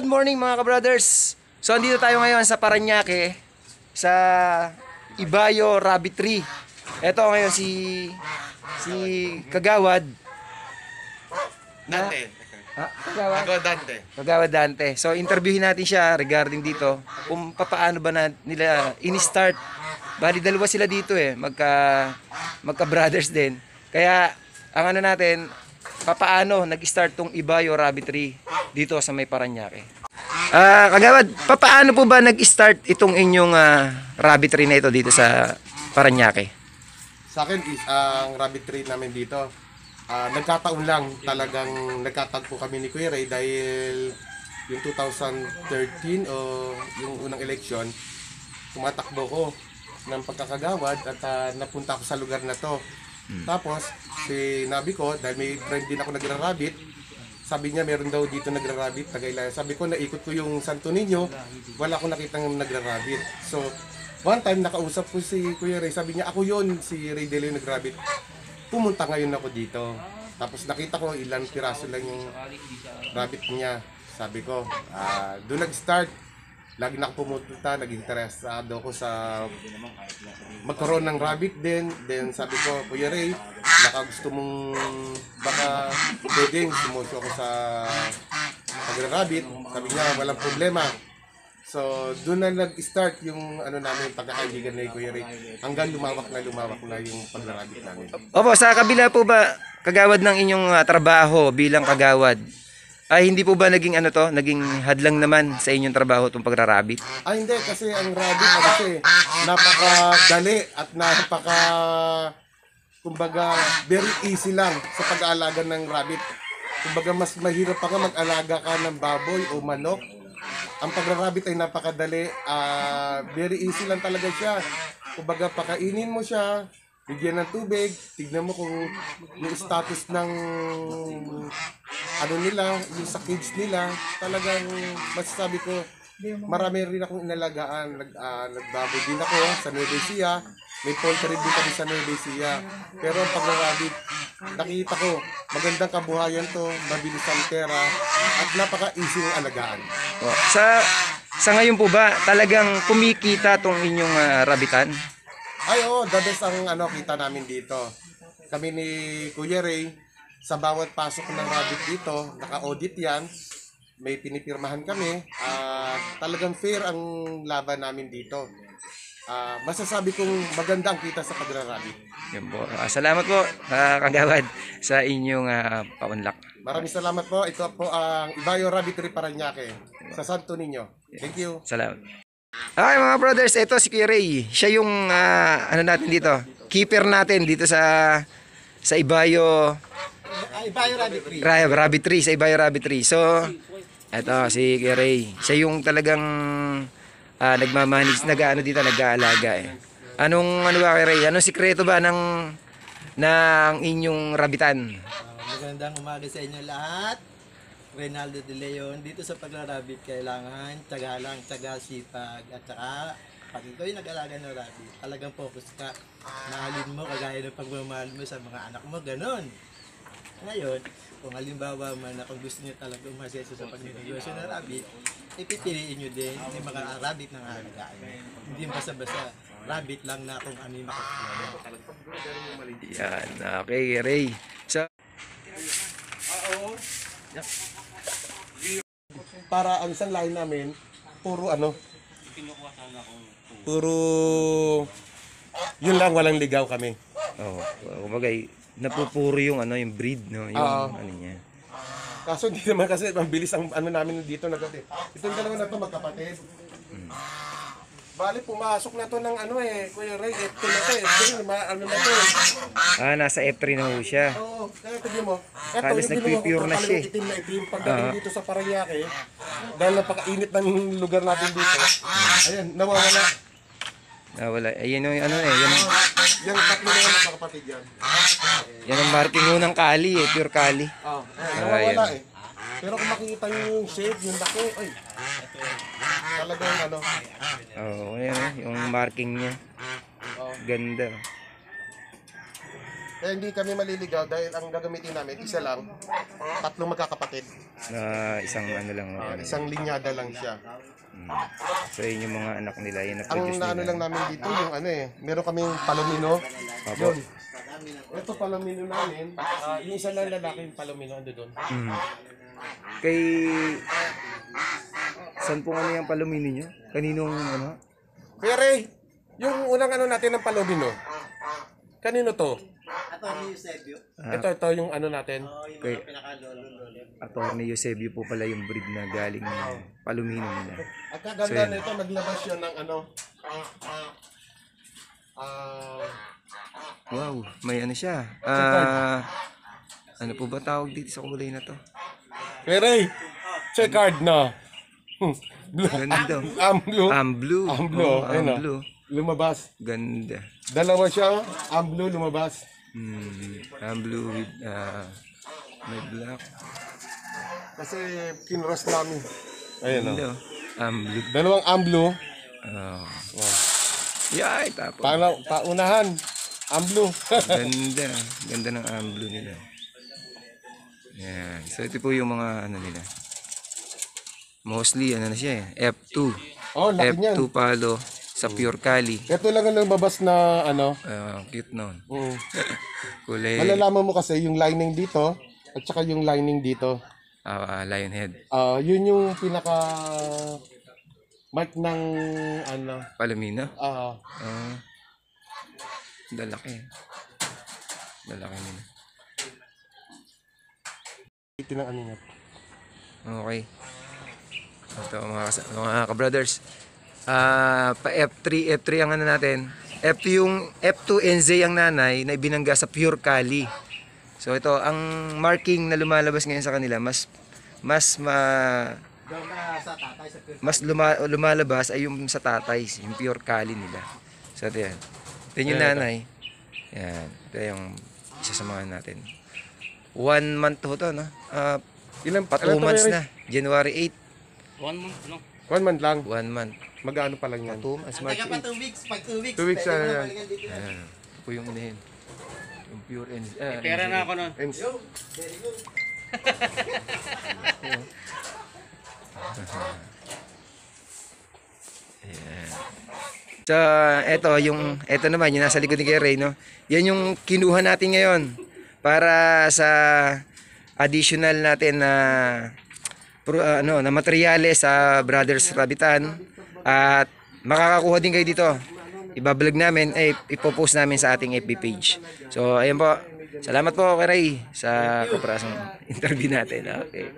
morning mga ka-brothers. So andito tayo ngayon sa Parañaque sa Ibayo Rabbit Tree. Ito ngayon si Kagawad Dante. Kagawad Dante. So interviewin natin siya regarding dito kung paano ba nila ini-start. Bali dalawa sila dito magka-brothers din. Kaya ang ano natin, paano nag-start tong Ibayo Rabbit Tree dito sa may Parañaque. Kagawad, paano po ba nag-start itong inyong rabbit tree na ito dito sa Parañaque? Sa akin is ang rabbit tree namin dito. Nagkataon lang talagang nagkatagpo kami ni Kuya Ray dahil yung 2013 o yung unang election, tumatakbo ko ng pagkakagawad at napunta ako sa lugar na to. Tapos, sinabi ko, dahil may friend din ako nagra-rabbit, sabi niya meron daw dito nagra-rabbit, Tagaytay. Sabi ko, naikot ko yung Santo Niño, wala akong nakitang nagra-rabbit. So, one time nakausap ko si Kuya Ray, sabi niya, ako yon si Ray Delio nagra-rabbit. Pumunta ngayon ako dito. Tapos nakita ko ilang piraso lang yung rabbit niya. Sabi ko, doon nag-start. Lagi na ako pumunta, nag-interesado ko sa magkaroon ng rabbit din. Then sabi ko, Kuya Ray, baka gusto mong, baka pwedeng sumusyo ako sa pag-rabbit. Sabi niya, walang problema. So, doon na nag-start yung namin pagkakaibigan ni Kuya Ray. Hanggang lumawak na yung pag-rabbit namin. Opo, sa kabila po ba, Kagawad, ng inyong trabaho bilang kagawad, ay hindi po ba naging naging hadlang naman sa inyong trabaho itong pagrarabbit? Hindi, kasi ang rabbit kasi napakadali at kumbaga very easy lang sa pag-aalaga ng rabbit. Kumbaga mas mahirap pa nga mag-alaga ka ng baboy o manok. Ang pagrarabbit ay napakadali, very easy lang talaga siya. Kumbaga pakainin mo siya, bigyan ng tubig, tignan mo kung yung status ng nila, yung sa cage nila, talagang masasabi ko, marami rin akong inalagaan. Nagbaboy din ako sa Nueva Ecija, may poultry din kami sa Nueva Ecija. Pero ang pagrarabbit, nakita ko, magandang kabuhayan to, mabilis ang pera, at napaka-easy ng alagaan. Sa ngayon po ba, talagang kumikita tong inyong rabbitan? Ay, the best ang kita namin dito. Kami ni Kuya Ray, sa bawat pasok ng rabbit dito, naka-audit yan, may pinipirmahan kami, talagang fair ang laban namin dito. Masasabi kong maganda ang kita sa pagra-rabbit. Yan po. Salamat po, Kagawad, sa inyong paunlak. Maraming salamat po. Ito po ang Ibayo Rabbit Tree Parañaque sa Santo Niño. Thank you. Salamat. Okay mga brothers, ito si Kuya Ray. Siya yung natin dito, keeper natin dito sa Ibayo Rabbit Tree. Rabbit Tree, sa Ibayo Rabbit Tree. So, ito si Kuya Ray. Siya yung talagang nagmamanage, dito, nag-aalaga Anong ba Kuya Ray? Anong sikreto ba ng inyong rabbitan? Magandang umaga sa inyo lahat. Reynaldo De Leon, dito sa pagrarabbit kailangan tiyaga lang, tiyaga, sipag, at saka pag ikaw yung nag-alaga ng rabbit, talagang focus ka. Mahalin mo kagaya ng pagmamahal mo sa mga anak mo, ganun. Ngayon, kung halimbawa man na kung gusto niyo talaga umaseso sa pagnegosyo ng rabbit, ipipiliin niyo din yung mga rabbit ng alagaan. Hindi basta-basta rabbit lang na kung ano yung makakuha. Yan, okay Ray. So, Para ang isang lahi namin, puro yun lang, walang ligaw kami. kumbaga napupuro yung yung breed, no, yung niya. Kaso hindi naman kasi mabilis ang namin dito nagati. Itong dalawa na to magkapatid. Bali pumasok na to ng Kuya Ray, F2 na to na to. Nasa F3 na ho siya. Oo, kaya tignan mo. Halos nagpipure na siya. Itim na itim pagdating dito sa Parañaque, dahil napakainit ng lugar natin dito. Ayan, nawawala. Ayun yung yan. Yung tatlo na yung kapatid yan. Yan ang marking ho ng kali pure kali. Nawawala Pero kung makikita yung shape, yung laki, talagang ayan yung marking niya. Ganda. Kaya hindi kami maliligaw dahil ang gagamitin namin, isa lang, tatlong magkakapatid. Na isang ano lang. Isang linyada lang siya. So yun yung mga anak nila, yun Ang na-produce naano nila. lang namin dito, yung ano eh, meron kaming palomino. Opo. Yun. Ito palomino namin, yung isa lang lalaki yung palomino, ando doon. Mm. Kay... Saan po ano yung palumini nyo? Kaninong ano? Kuya Ray, yung unang ano natin ng palomino, kanino to? Attorney Eusebio. Ito yung ano natin. Yung Kay mga pinakalolo-lolo. Atty. Eusebio po pala yung breed na galing ng palumino nila. Ang kaganda nito, naglabas siya ng ano, Wow, may ano siya. Ano po ba tawag dito sa kulay na to? Kuya Ray, checkered na. Blue. Ganda. Blue. Blue. Blue. Oh, Ayun na. blue. Lumabas. Ganda. Dalawa siya, blue lumabas. Blue with may black. Kasi kinross namin. Ayun o. Ganda. Blue. Dalawang blue. Oh. Wow. Yay, tapos. Paunahan. blue. Ganda. Ganda ng blue nila. Yan. So ito po yung mga ano nila. Mostly ano na siya eh. F2. Oh, laki niyan. F2 palo sa pure Cali. Ito lang ang lumabas na ano. Cute nun. Mm. Kulay Malalaman mo kasi yung lining dito at saka yung lining dito. lion head. Yun yung pinaka mark ng ano. Palomino. Ah, Dalaki. Dalaki nila. ito ng ano niya. Okay. Ito mga ka-brothers. Pa F3 ang ano natin. F2 NZ ang nanay na ibinangga sa pure Cali. So ito ang marking na lumalabas ngayon sa kanila mas Doon ka sa tatay sa Pure. lumalabas ay yung sa tatay, yung pure Cali nila. So ito yan. Ito yung nanay. Yan. Ito yung isa sa mga natin. 1 month to no? Ilan 2 months na. January 1 month, no? 1 month lang. 8. 1 month. Magkano pa lang yan? 2 months. March Teka pa 8. 2 weeks. Pag 2 weeks. 2 weeks pwede na mo yan. balikan dito yan. Ayan. Ito po yung unahin. Yung pure NZ. Pera na ako nun. Ems. Very good. So, eto naman, yung nasa likod ni Kuya Ray, no? Yan yung kinuha natin ngayon para sa additional natin na na materyales sa Brothers Rabitan at makakakuha din kayo dito. Ibablog namin, ipopost namin sa ating FB page. So, ayun po. Salamat po Kuya Ray sa kaprasong interview natin. Okay.